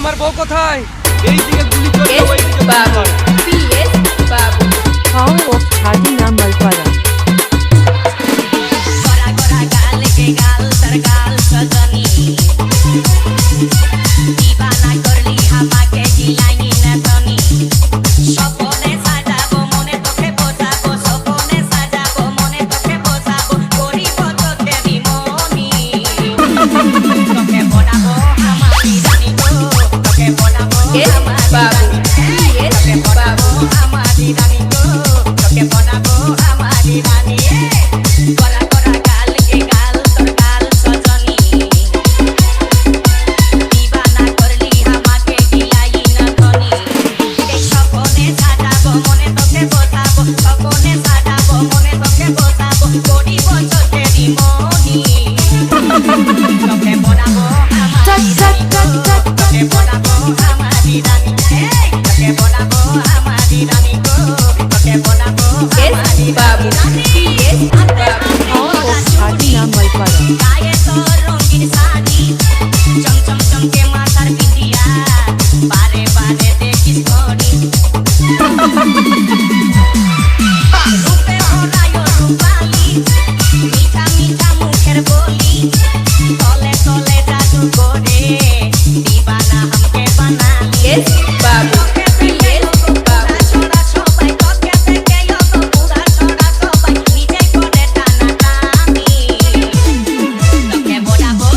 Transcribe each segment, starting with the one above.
আমার বউ কোথায়? এইদিকে গুলি করো, ওইদিকে বাবু PS Babu Power of Khadina Malpara. Gora Gora गाल के गाल तर गाल सजनी दीवाना करली আমাকে জিলাই না তনি স্বপ্নে সাজাবো মনে তোকে বোঝাবো স্বপ্নে সাজাবো মনে তোকে বোঝাবো করিব তোকে বিমনি তোকে বনাবো আমারি রানী গো তোকে বনাবো আমারি রানী তোকে বনাবো আমারি রানী গো তোকে বনাবো আমারি রানী गोरा गोरा गाल के गाल तोर गाल सजनी दीवाना करली আমাকে গিলাই না তনি এই স্বপ্নে সাজাবো মনে তোকে বোঝাবো স্বপ্নে সাজাবো মনে তোকে বোঝাবো করিব তোকে বিমনি তোকে বনাবো আমারি রানী তোকে বনাবো আমারি রানী তোকে বনাবো আমারি রানী গো তোকে বনাবো আমারি বাবু রানী PS Babu Power of Khadina Malpara. গায়ে তোর রঙিন শাড়ি চমচম চমকে মাথার বিটিয়া বারে বারে দেখিস ঘড়ি রূপে ভরায় রূপালি মিঠা মিঠা মুখের বলি তলে তলে জাদু করে দিবানা हमके बनाली পিএস বাবু পিএস বাবু छोड़ा সবাই তোকে থেকে তো পুরা छोड़ा সবাই নিজে করে টানা টানি তোকে বনাবো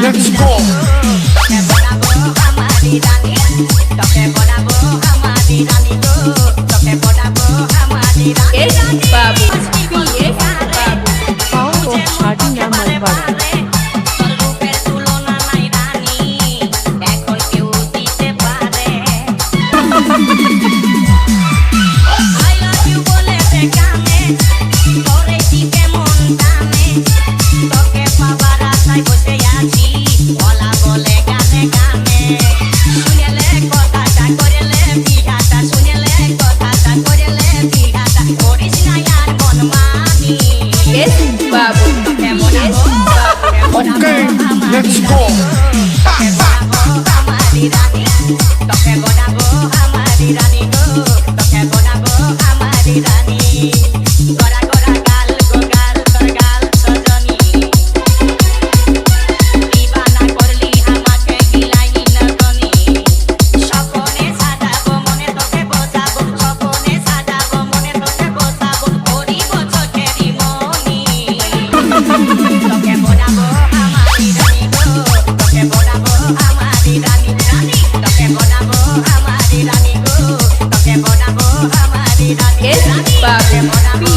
let's go. তোকে বনাবো আমারি রানী তোকে বনাবো আমারি রানী গো তোকে বনাবো আমারি রানী PS Babu PS Babu Power of Khadina Malpara. তোর রূপের তুলনা নাই রানী এখন কেউ দিতে পারে I love you বলে তে কানে তোরে দিকে মন টানে তোকে পাবার আশায় বসে আছি বলা বলে গানে গানে শুনেলে কথাটা করেলে বিঘাটা শুনেলে কথাটা করেলে বিঘাটা করিস না আর মন মানি পিএস বাবু তোকে বনাবো তোকে বনাবো let's go. তোকে বনাবো আমারি রানী তোকে বনাবো আমারি রানী গো তোকে বনাবো আমারি রানী গোরা গোরা গাল গো গাল তোর গাল সজনী দিবানা করলি আমাকে গিলাই না তনি স্বপ্নে সাজাবো মনে তোকে বোঝাবো স্বপ্নে সাজাবো মনে তোকে বোঝাবো করিব তোকে বিমনি তোকে বনাবো আমারি রানী গো তোকে বনাবো আমারি রানী রানী তোকে বনাবো আমারি রানী গো তোকে বনাবো আমারি রানী পিএস রানী বাবু তোকে বনাবো